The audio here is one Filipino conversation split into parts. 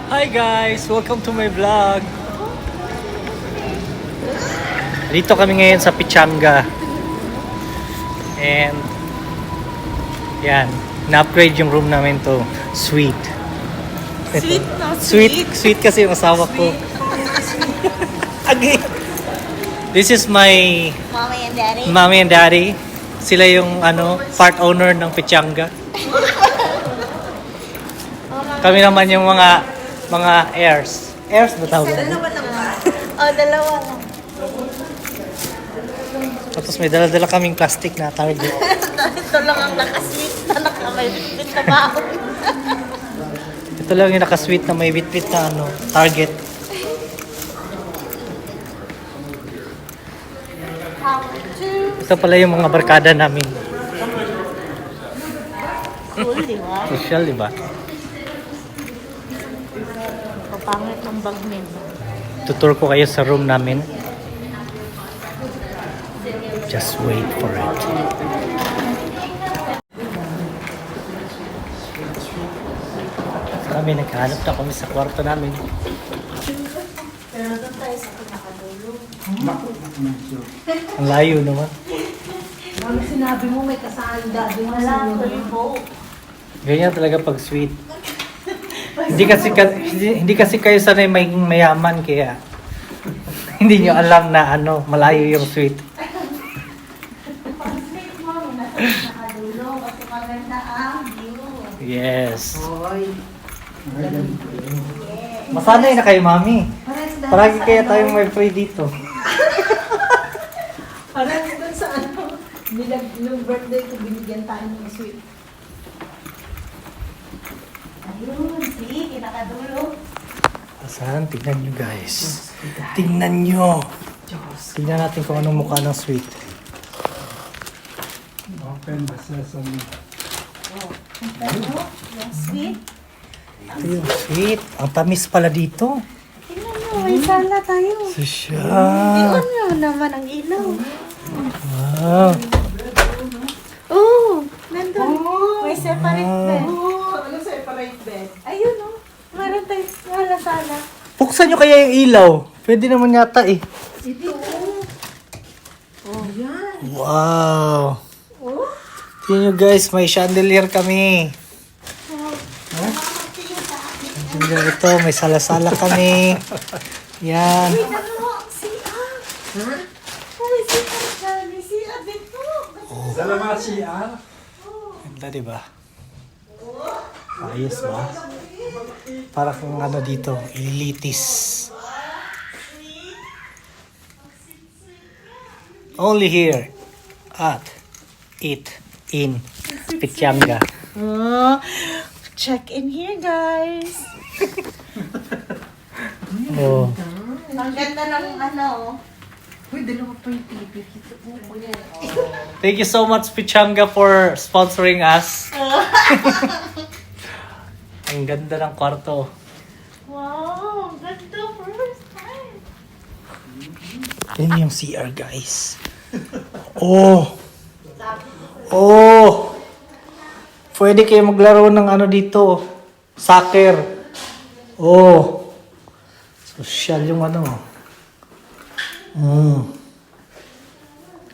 Hi guys! Welcome to my vlog! Dito kami ngayon sa Pichanga. And yan, na-upgrade yung room namin to suite. Sweet, no? Sweet kasi yung asawa ko. Again. This is my Mommy and Daddy. mommy and daddy. Sila yung part owner ng Pichanga. Kami naman yung mga heirs. Heirs ba tawag? Dalawa lang ba? Oh, dalawa lang. Tapos may dala-dala kaming plastic na target. Ito lang ang nakasweet na nakamay na baon. Ito lang yung nakasweet na may bit-bit na target. Ito pala yung mga barkada namin. Cool, di ba? Social, di ba? Kapangit ng bag nila. Tutur ko kayo sa room namin. Just wait for it. Kami naghahanap na kami sa kwarto namin. Pero doon tayo sa pinakadulo. Ang layo naman. Mami, sinabi mo may kasali daddy mo sa Wala, tuloy. Ganyan talaga pag sweet. Hindi kasi kayo sanay maging mayaman kaya hindi nyo alam na malayo yung sweet. Pinakadulo kasi maganda ang view. Yes. Hoy. Masanay na kayo, mami. Paragi kaya tayong may free dito. Parang doon sa nung birthday ko, binigyan tayo ng sweet. Ayun, see, pinakadulo. Asan? Tignan nyo guys. Tignan nyo. Diyos. Tignan natin kung anong mukha ng sweet. Open the sesame. Ano? Yung sweet. Ito yung sweet. Ang tamis pala dito. Tingnan nyo, may sala tayo. So siya. Iyon nyo naman ang ilaw. Wow. Oh, nandun. May separate bed. Ano separate bed? Ayun oh. Meron tayo sala. Buksan nyo kaya yung ilaw. Pwede naman yata eh. Ito oh. Oh, yan. Wow. Oh. Tingnan nyo guys, may chandelier kami. Chandelier ito, may sala-sala kami. Yan. Uy, ano? CR. Ha? Uy, CR dyan. May CR dito. Salamat CR. Ganda diba? Ayos ba? Para kung dito, ililitis. Only here at Eat in Pichanga. Oh, check in here, guys. Oh. Ang ganda ng Uy, dalawa pa yung TV. Kita mo ko yan. Thank you so much Pichanga for sponsoring us. Ang ganda ng kwarto. Wow, ang ganda. First time. Yan yung CR guys. Oh. Oh. Pwede kayo maglaro ng dito. Soccer. Oh. Social yung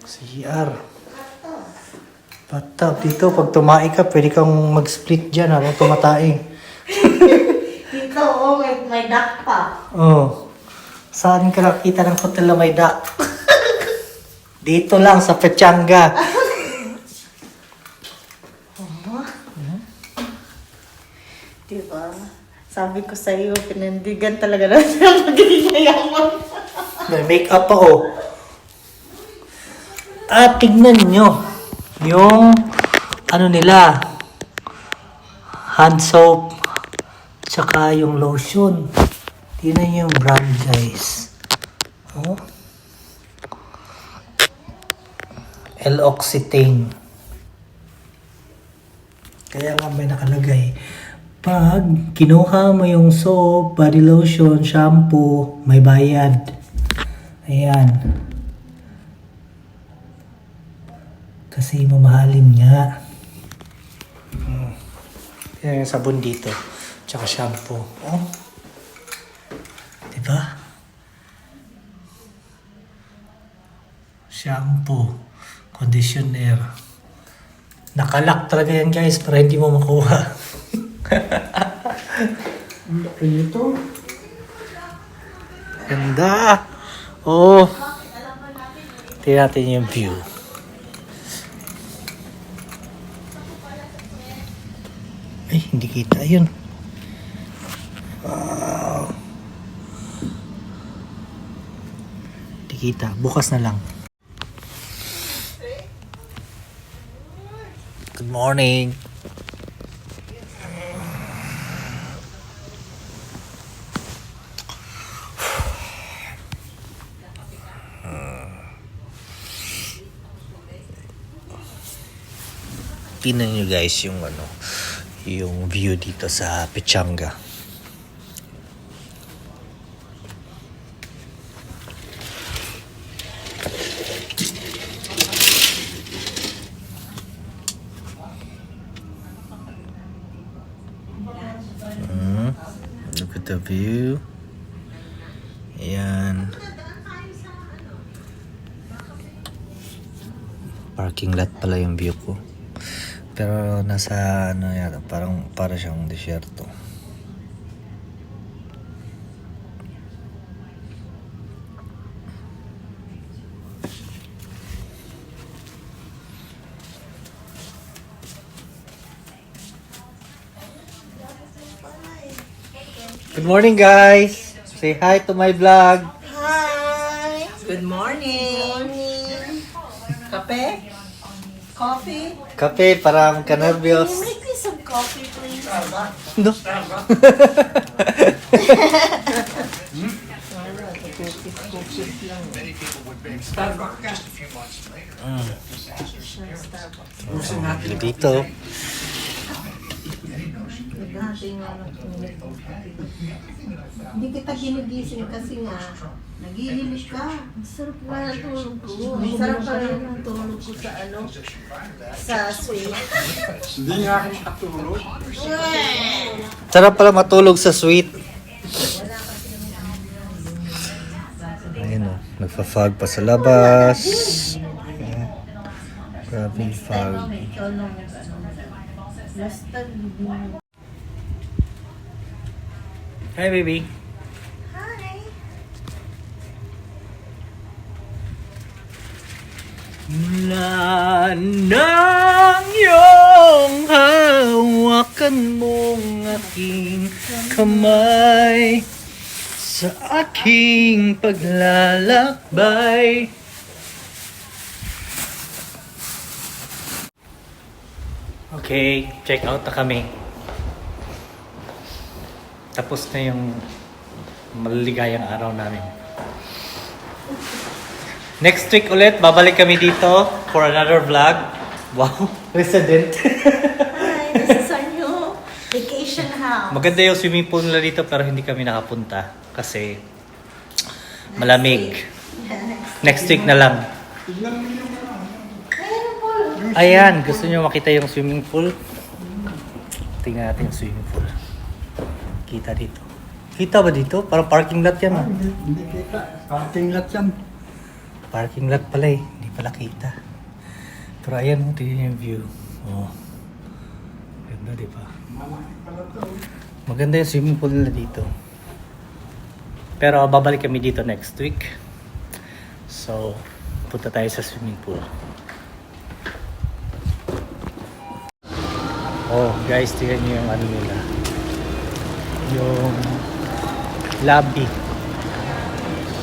CR. Bathtub dito. Pag tumae ka, pwede kang mag-split dyan habang tumatae. Dito, oh, may duck pa. Oh. Saan ka nakita ng hotel na may duck? Dito lang sa Pichanga. Diba? Sabi ko sa iyo, pinandigan talaga natin ang magiging mayaman. May makeup pa oh. At tignan nyo. Yung nila. Hand soap. Tsaka yung lotion. Tignan nyo yung brand guys. Oh. L-Occitane. Kaya nga may nakalagay. Pag kinuha mo yung soap, body lotion, shampoo, may bayad. Ayan. Kasi mamahalin nga. Yan yung sabon dito. Tsaka shampoo. Oh. ganda. Shampoo, conditioner. Nakalock talaga yan guys para hindi mo makuha. Ang laki nito. Ganda. Oh. Tingnan natin yung view. Ay, hindi kita yun. Wow. Hindi kita. Bukas na lang. Good morning. Tingnan nyo guys yung yung view dito sa Pechanga. Look at the view. Ayan. Parking lot pala yung view ko. Pero nasa yata, para siyang desierto. Good morning guys! Say hi to my vlog! Hi! Good morning. Kape? Coffee? Kape, parang ka-nervyos. Make me some coffee, please. No? Dito. Hindi kita ginigising kasi nga, nagihilig ka. Ang sarap na ng tulog ko. Ang sarap pa rin ang tulog ko sa Sa sweet. Hindi nga ako makatulog. Sarap pala matulog sa suite. Ayun o, nagpa-fog pa sa labas. Ayan. Grabe yung fog. Ikaw nung basta Hi baby. Hi! Mula nang iyong hawakan mong aking kamay sa aking paglalakbay. Okay, check out na kami. Tapos na yung maligayang araw namin. Next week ulit, babalik kami dito for another vlog. Wow, resident. Hi, this is our new vacation house. Maganda yung swimming pool nila dito pero hindi kami nakapunta kasi malamig. Next week na lang. Ayan, gusto nyo makita yung swimming pool? Tingnan natin yung swimming pool. Kita dito. Kita ba dito? Parang parking lot yan. Hindi kita. Parking lot yan. Parking lot pala eh. Hindi pala kita. Pero ayan, tingnan yung view. Oh. Ganda, di ba? Maganda yung swimming pool nila dito. Pero babalik kami dito next week. So, punta tayo sa swimming pool. Oh, guys, tingnan nyo yung ano nila. Yung lobby.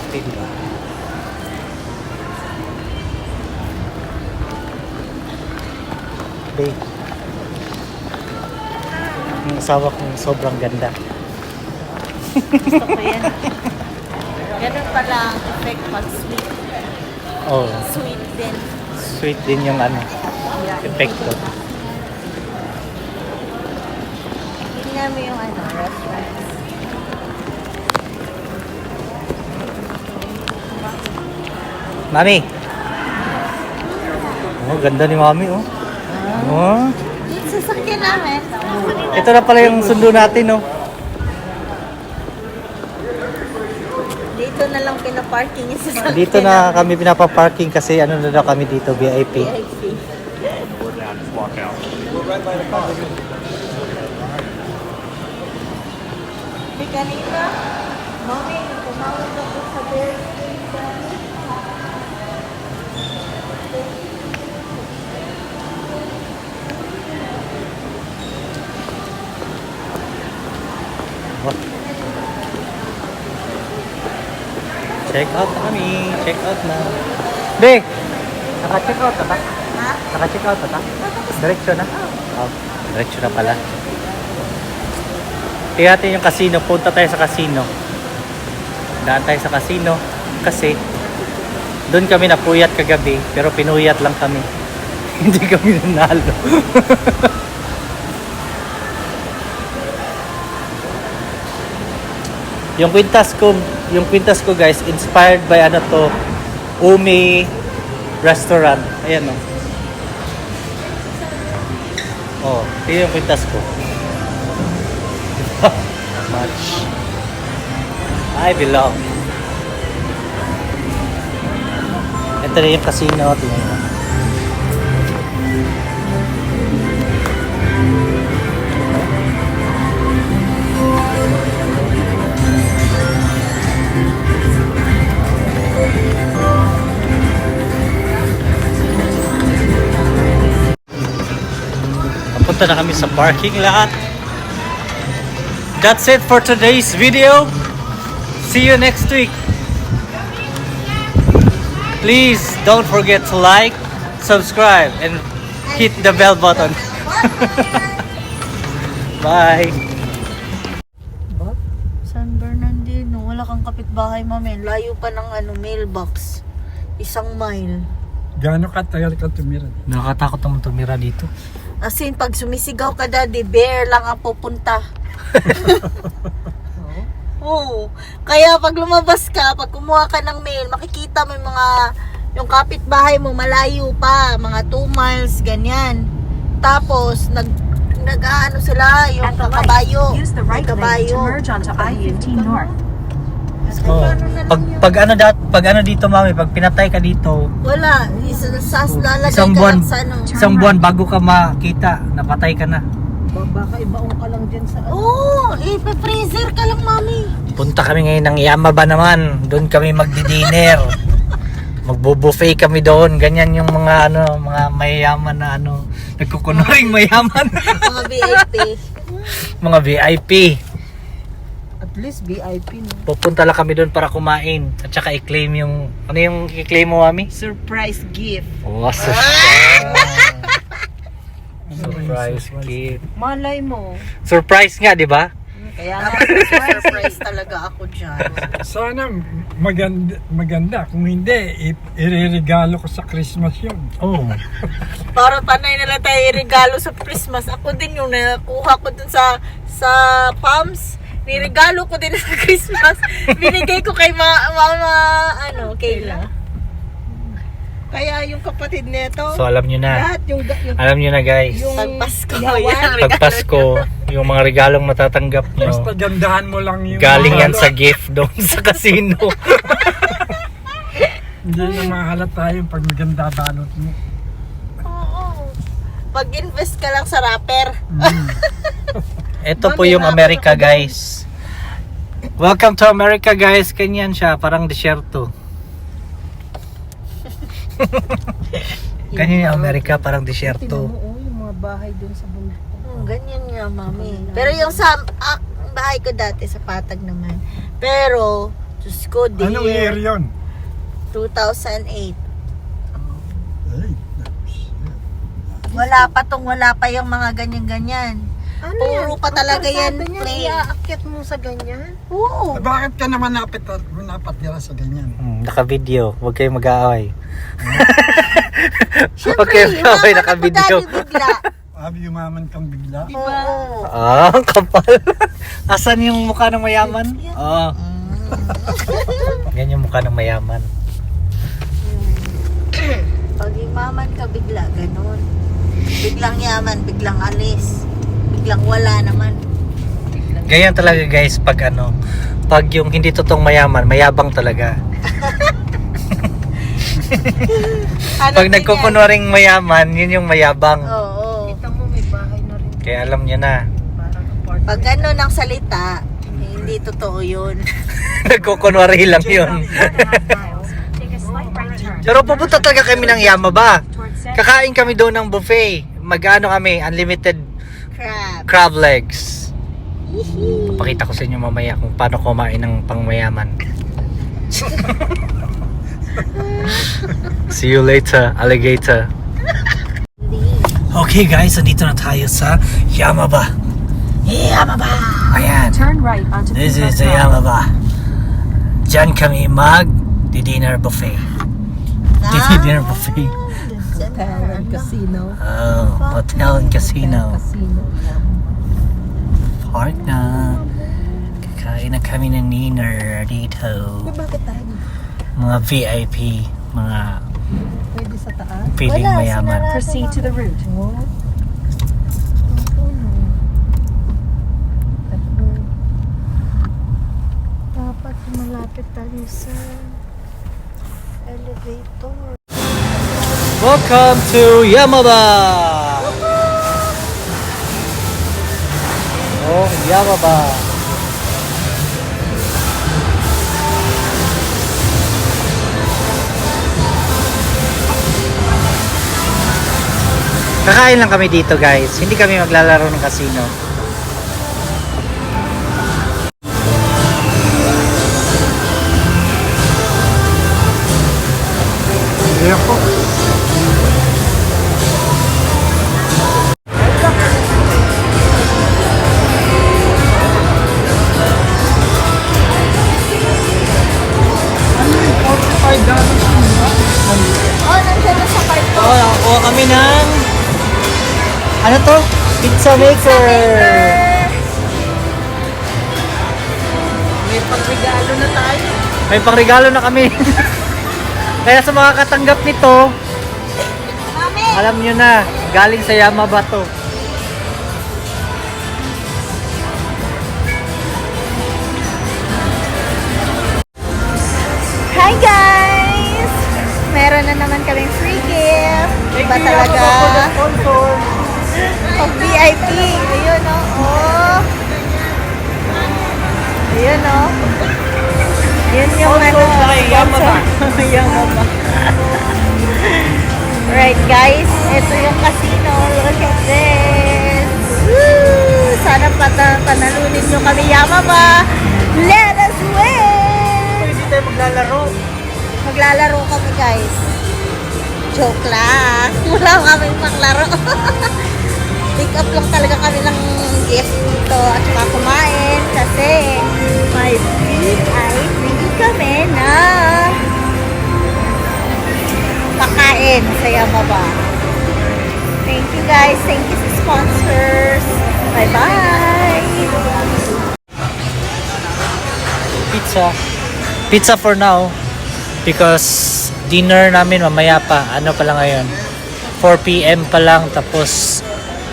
Okay, diba? Babe. Yung asawa kong sobrang ganda. Gusto ko yan. Ganun pala ang effect pag sweet. Oh, Sweet din. sweet din yung ano, epekto. Tingnan mo yung restaurants. Mami! Oh, ganda ni Mami, oh. Oh. Yung sasakyan namin. Ito na pala yung sundo natin, oh. dito na lang pinaparking yung sasakyan. Dito na kami pinapaparking kasi ano na daw kami dito, VIP. VIP. Di kanina, mami, tumawag ako sa Bear Station. Check out na kami. Check out na. Be! Naka-check out na ta? Ha? Naka-check out na ta? Diretso na? Oh, diretso na pala. Tingnan natin yung casino. Punta tayo sa casino. Daan tayo sa casino kasi doon kami napuyat kagabi pero pinuyat lang kami. Hindi kami nanalo. Yung kwintas ko guys, inspired by ano to, Umi restaurant. Ayan o. Oh, ito yung kwintas ko. Much. I belong. Ito na yung casino. Tingnan mo. Papunta na kami sa parking lot. That's it for today's video. See you next week. Please don't forget to like, subscribe, and hit the bell button. Bye. San Bernardino, wala kang kapitbahay, mami. Layo pa ng mailbox. 1 mile. Gaano katagal ka tumira? Nakakatakot naman tumira dito. As in, pag sumisigaw ka, daddy, bear lang ang pupunta. Oo. Kaya pag lumabas ka, pag kumuha ka ng mail, makikita mo yung kapitbahay mo malayo pa, mga 2 miles, ganyan. Tapos, nag-ano sila, yung kabayo. Use the right lane to kabayo. merge onto I-15 North. Oh. Pag ano dito, mami, pag pinatay ka dito, Wala, lalagay isang ka buwan, lang sa ano. isang buwan bago ka makita, napatay ka na. Baka ibaong ka lang dyan sa Oo, ipa-freezer ka lang, mami. Punta kami ngayon ng Yamaba naman. Doon kami magdi-dinner. Magbo-buffet kami doon. Ganyan yung mga mga mayayaman na nagkukunuring mayaman. Mga VIP. Mga VIP. at least VIP no. Pupunta lang kami doon para kumain at saka i-claim yung ano yung i-claim mo, mami? Surprise gift. Oh, surprise gift. Malay mo. Surprise nga, di ba? Kaya nga, surprise talaga ako dyan. Sana maganda. Kung hindi, ireregalo ko sa Christmas yun. Oh. Para panay na lang tayo regalo sa Christmas. Ako din yung nakuha ko dun sa Palms. Niregalo ko din sa Christmas. Binigay ko kay mama, Kayla. Kaya yung kapatid nito, So alam nyo na. Lahat yung Alam nyo na, guys. pagpasko. Yawan. Pag Pasko, yung mga regalong matatanggap Basta nyo, gandahan mo lang yung galing yan sa gift doon sa casino. Hindi na mahalata yung pag maganda balot mo. Oo. Pag-invest ka lang sa rapper. Ito po yung America, guys. Welcome to America, guys. Ganyan siya, parang desierto. Ganyan yung America, parang desierto. Tinan mo, yung mga bahay dun sa bundok. Ganyan nga, mami. Pero yung sa bahay ko dati sa Patag naman. Pero, Diyos ko, Anong year yun? 2008. Ay, Wala pa yung mga ganyan-ganyan. Puro pa talaga yan plain. Iaakit mo sa ganyan? Oo. bakit ka naman napatira sa ganyan? Naka-video. Huwag kayong mag-aaway. Siyempre, Okay, okay, naka-video. bigla. Yumaman kang bigla. Oo. Ah, kapal. Asan yung mukha ng mayaman? Oo. Yan yung mukha ng mayaman. Pag imaman ka bigla, ganun. Biglang yaman, biglang alis. Biglang wala naman. Ganyan talaga, guys, pag pag yung hindi totoong mayaman, mayabang talaga. Ano Pag din nagkukunwaring mayaman, yun yung mayabang. yan? Oo. Kita mo, may bahay na rin. Kaya alam niya na. Parang apartment. Pag ano ng salita, hindi totoo yun. Nagkukunwari lang yun. Take a slight right turn. Pero pupunta talaga kami ng Yamaba. Towards San Kakain kami doon ng buffet. Mag-ano kami, unlimited Crap. crab legs. Papakita ko sa inyo mamaya kung paano kumain ng pangmayaman. See you later, alligator. Okay guys, andito na tayo sa Yamaba. Yamaba! Ayan. Turn right onto This Pima is the Drive. Yamaba. Diyan kami dinner buffet. Dinner buffet. Hotel and casino. Oh, hotel and casino. Casino. Park na. Kakain na kami ng dinner dito. Bakit tayo? Mga VIP, mga Pwede sa taas? feeling mayaman. Proceed to the route. Oo. Dapat malapit tayo sa elevator. Welcome to Yamaba! Oh, Yamaba. Kakain lang kami dito guys. Hindi kami maglalaro ng casino. Ako. Oh, nandiyan na sa karton. Oh, nakakuha kami ng ano to? Pizza maker. May pagregalo na tayo. May pangregalo na kami. Kaya sa mga katanggap nito, Mami! alam nyo na, galing sa Yamaba to. Hi guys! Meron na naman kaming free gift. Iba talaga. Pag VIP. Ayun o. Oh. Ayun o. Yun yung ano. Yamaba. Yamaba. Right guys, ito yung casino. Look at this. Woo! Sana panalunin nyo kami Yamaba. Let us win! Hindi tayo maglalaro. Maglalaro kami guys. Joke lang. Wala kaming maglaro. Pick up lang talaga kami ng gift dito at saka kumain kasi may VIP kami na pakain sa Yamaba. Thank you guys. Thank you sa sponsors. Bye-bye. Pizza for now because dinner namin mamaya pa. Ano pa lang ngayon? 4 PM pa lang tapos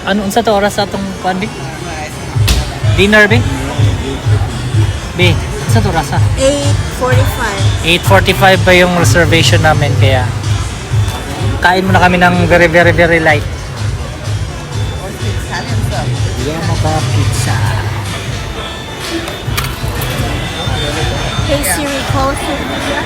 ano unsa to oras sa atong kuan bi? Dinner bi? Bi, unsa to oras? 8:45. 8:45 pa yung reservation namin kaya kain muna kami ng very very very light. Yamaba pizza. Hey Siri, call Sylvia.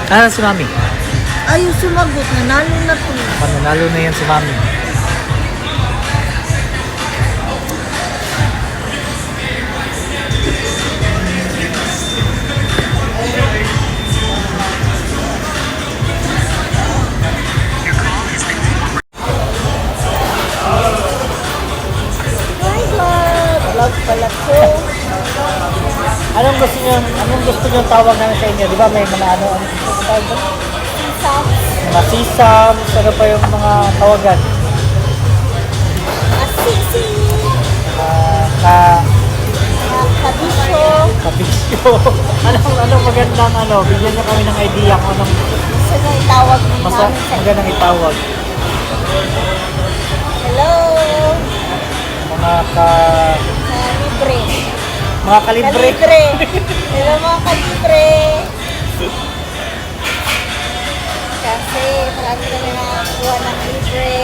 Ah, si Mami. Ayaw sumagot. Nanalo na po. Pananalo na yan si Mami. My God! Vlog pala ko. Anong gusto niyo tawag namin sa inyo? Di ba may mga ano tawag doon? Mga sisams, ano pa yung mga tawagan? Asisi. Na Kabisyo. Kabisyo. Anong magandang bigyan niyo kami ng idea kung anong Gusto nyo itawag mo namin sa magandang itawag. Hello! Mga Libre. mga kalibre. Kalibre. Hello mga kalibre. Kasi marami kami nakakuha ng libre.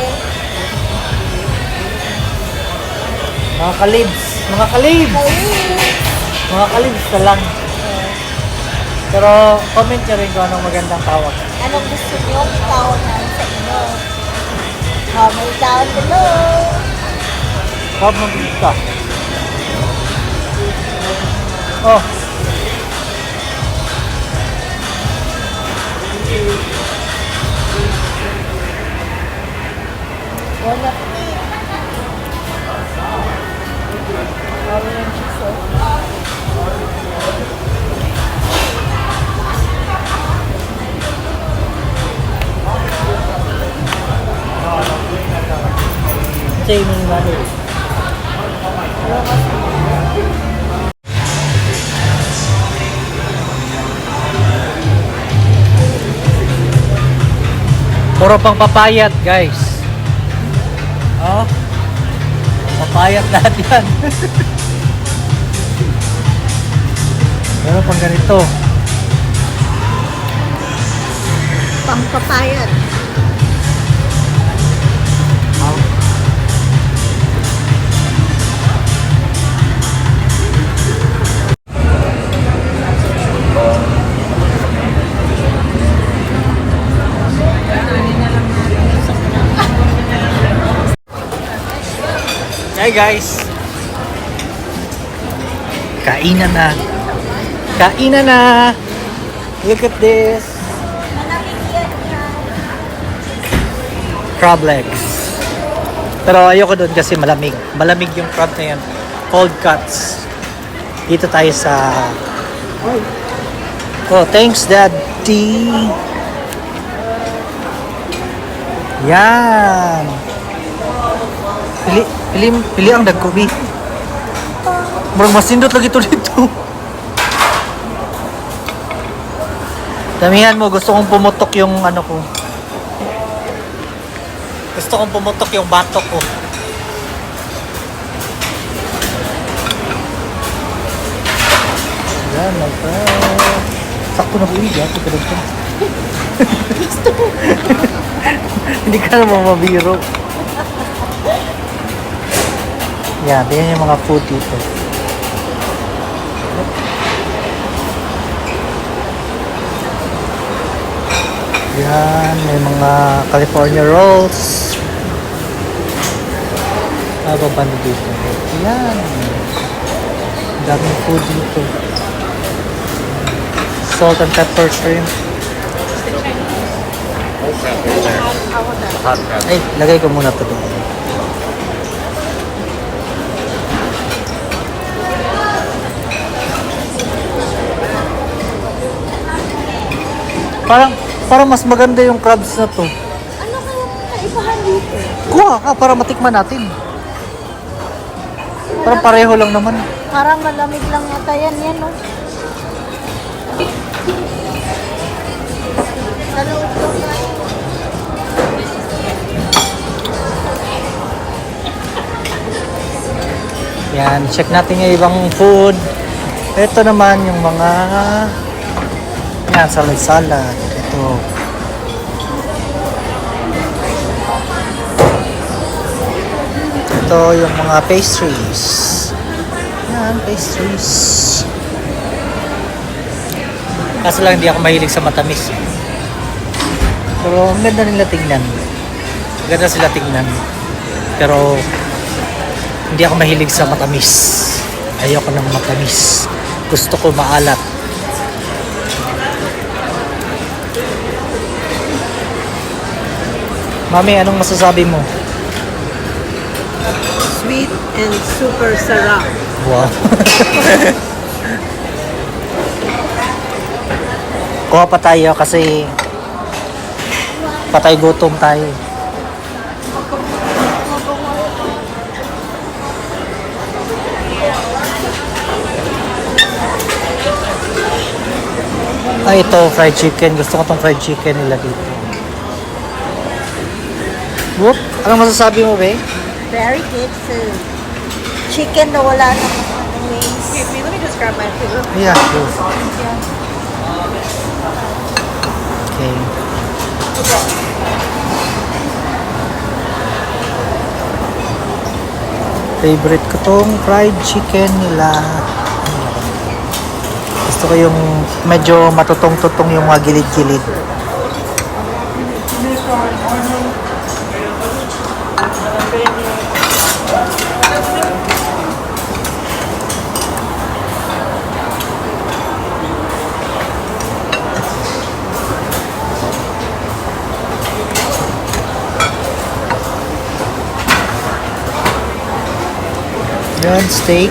Mga kalibs. Mga kalibs. Kalit! Mga kalibs na lang. Pero comment nyo rin kung anong magandang tawag. Anong gusto nyo itawag namin sa inyo? Comment down below. Huwag mag-ibig ka. Oh. Wala po eh. Wala yung chiso. Say mo yung ano eh. Puro pang papayat, guys. Oh. Papayat lahat yan. Meron pang ganito. Pangpapayat. Hey guys. Kainan na. Kainan na. Look at this. Crab legs. Pero ayoko doon kasi malamig. Malamig yung crab na yan. Cold cuts. Dito tayo sa... Oh, thanks Daddy. Yan. Pili ang dagkubi. Murang masindot lagi ito dito. Damihan mo, gusto kong pumutok yung ano ko. Gusto kong pumutok yung batok ko. Yan, my friend. Sakto na buwi, ya. Gusto mo. Hindi ka naman mabiro. Yan, yan yung mga food dito. Yan, may mga California rolls. Ano ba dito? Yan. Daming food dito. Salt and pepper shrimp. Ay, lagay ko muna ito doon. Parang mas maganda yung crabs na to. Ano kaya kaibahan dito? Kuha ka para matikman natin. Parang pareho lang naman. Parang malamig lang yata yan, no? Sa loob ko tayo. Yan, check natin yung ibang food. Ito naman yung mga yan, salad. Ito. Ito yung mga pastries. Yan, pastries. Kaso lang hindi ako mahilig sa matamis. Pero ang ganda nila tingnan. Ganda sila tingnan. Pero hindi ako mahilig sa matamis. Ayoko ng matamis. Gusto ko maalat. Mami, anong masasabi mo? Sweet and super sarap. Wow. Kuha pa tayo kasi patay gutom tayo. Ay, ito, fried chicken. Gusto ko tong fried chicken nila dito. Whoop! Anong masasabi mo, be? Very good food. Chicken na wala na wings. Excuse me, let me just grab my food. Yeah, sure. Okay. Favorite ko tong fried chicken nila. Gusto ko yung medyo matutong-tutong yung mga gilid-gilid. Yan, steak.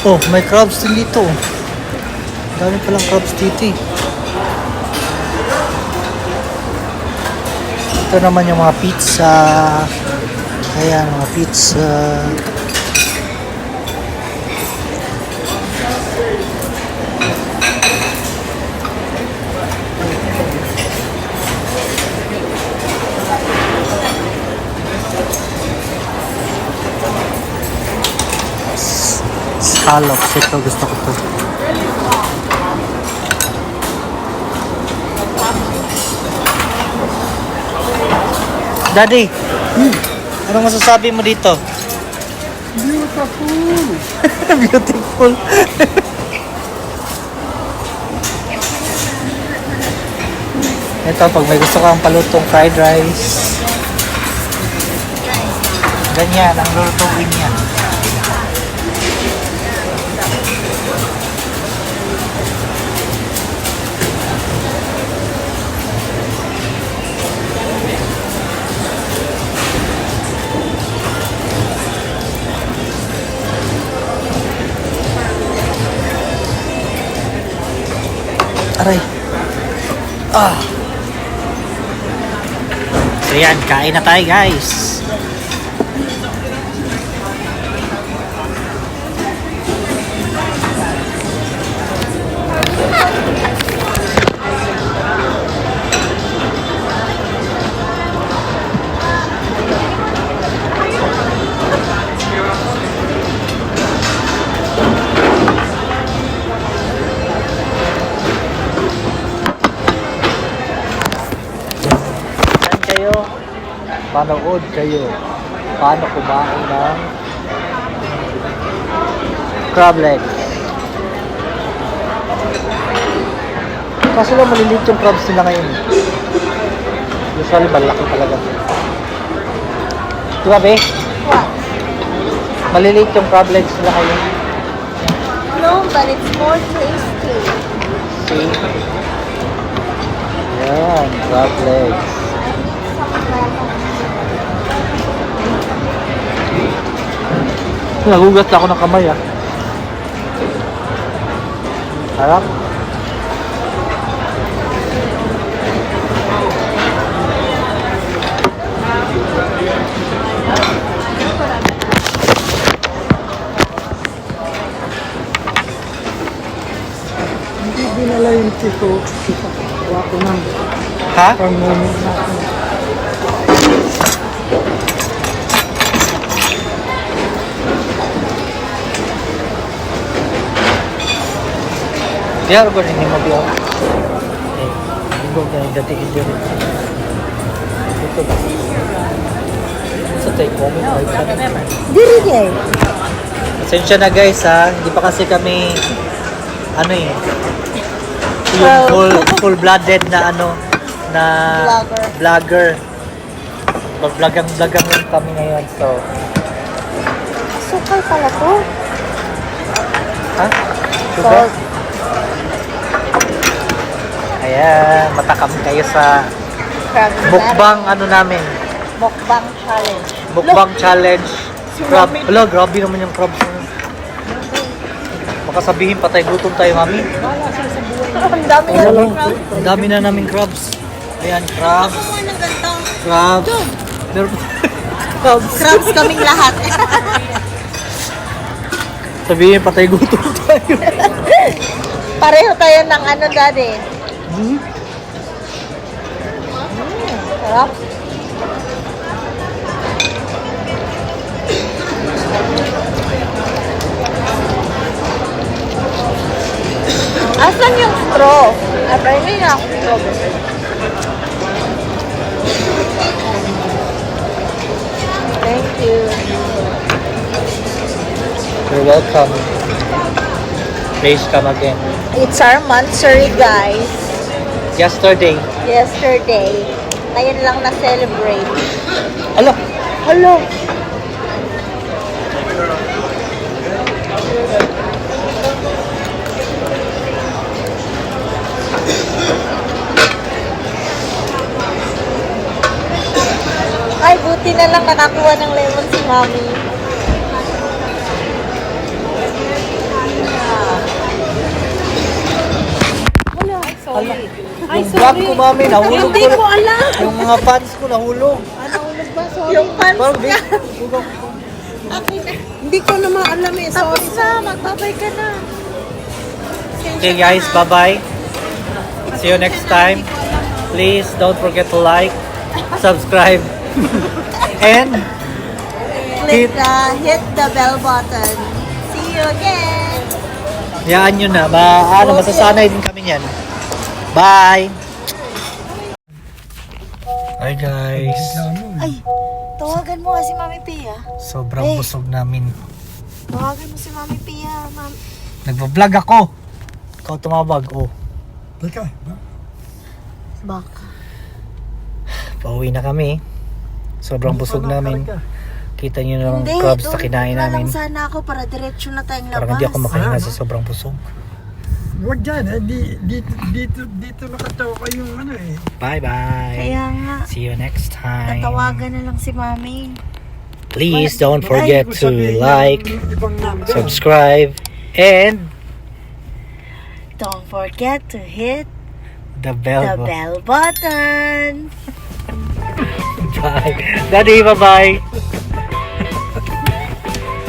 Oh, may crabs din dito. Dami palang crabs dito eh. Ito naman yung mga pizza. Ayan, mga pizza. Scallops, ito gusto ko to. Daddy, anong masasabi mo dito? Beautiful! Beautiful. Ito, pag may gusto kang palutong fried rice, ganyan ang lulutuin niya. Aray. Ah. So yan, kain na tayo guys. Panood kayo paano kumain ng crab legs. Kaso lang maliliit yung crabs nila ngayon. Usually malaki talaga. Diba be? What? Maliliit yung crab legs nila ngayon. No, but it's more tasty. See? Yan, crab legs. Nagugas ako ng kamay ah. Harap. Hindi dinala yung tito. Kuha ko ng Ha? pang-moment natin. Dia harus ini mobil. Ini gue kayak dati itu. Itu. Sa take home. Diri day. Pasensya na guys ha, hindi pa kasi kami ano eh yung full-blooded na ano na vlogger. Vloggang kami ngayon so. Sukal pala to. Ha? Sugar? Ayan, matakam kayo sa mukbang ano namin. Mukbang challenge. Mukbang challenge. Crab. Hello, grabe naman yung crabs na yun. Baka sabihin patay gutom tayo, mami. Ang dami na Ang dami na naming crabs. Ayan, crabs. Ano ng ganito? Crabs. Crabs. Crabs kaming lahat. Sabihin, patay gutom tayo. Pareho tayo ng ano, daddy. Sarap. Asan yung straw? Ay, hindi na ako straw. Thank you. You're welcome. Please come again. It's our monthsary, guys. Yesterday. Yesterday. Ngayon lang na-celebrate. Alo. Hello. Ay, buti na lang nakakuha ng lemon si Mami. Wala. Sorry. Ay, Yung vlog ko, mami, nahulog Hindi ko alam. Yung mga fans ko nahulog. Nahulog ba? Sorry. Yung pants Parang niya. Hindi ko naman alam eh. Tapos na, magbabay ka na. Okay guys, bye-bye. See you next time. Please don't forget to like, subscribe, and Hit the bell button. See you again. yaan nyo na. Masasanay din kami yan. Bye! Hi guys. Ay, tawagan mo nga si Mami Pia. Sobrang busog namin. Tawagan mo si Mami Pia, Ma'am. Nagpa-vlog ako. Ikaw tumawag. Oh, Teka, Baka. pauwi na kami. Sobrang busog namin. Kita nyo namang crabs na kinain na lang namin. sana ako para diretso na tayong labas. Parang hindi ako makahinga sa sobrang busog. Huwag dyan eh. Dito nakatawa kayong ano eh. Bye-bye. Kaya nga, See you next time. tatawagan na lang si Mami. Please don't forget Ay, to sabihin like, yung ibang number. subscribe, and Don't forget to hit the bell. the bell button. Bye. Daddy, bye-bye.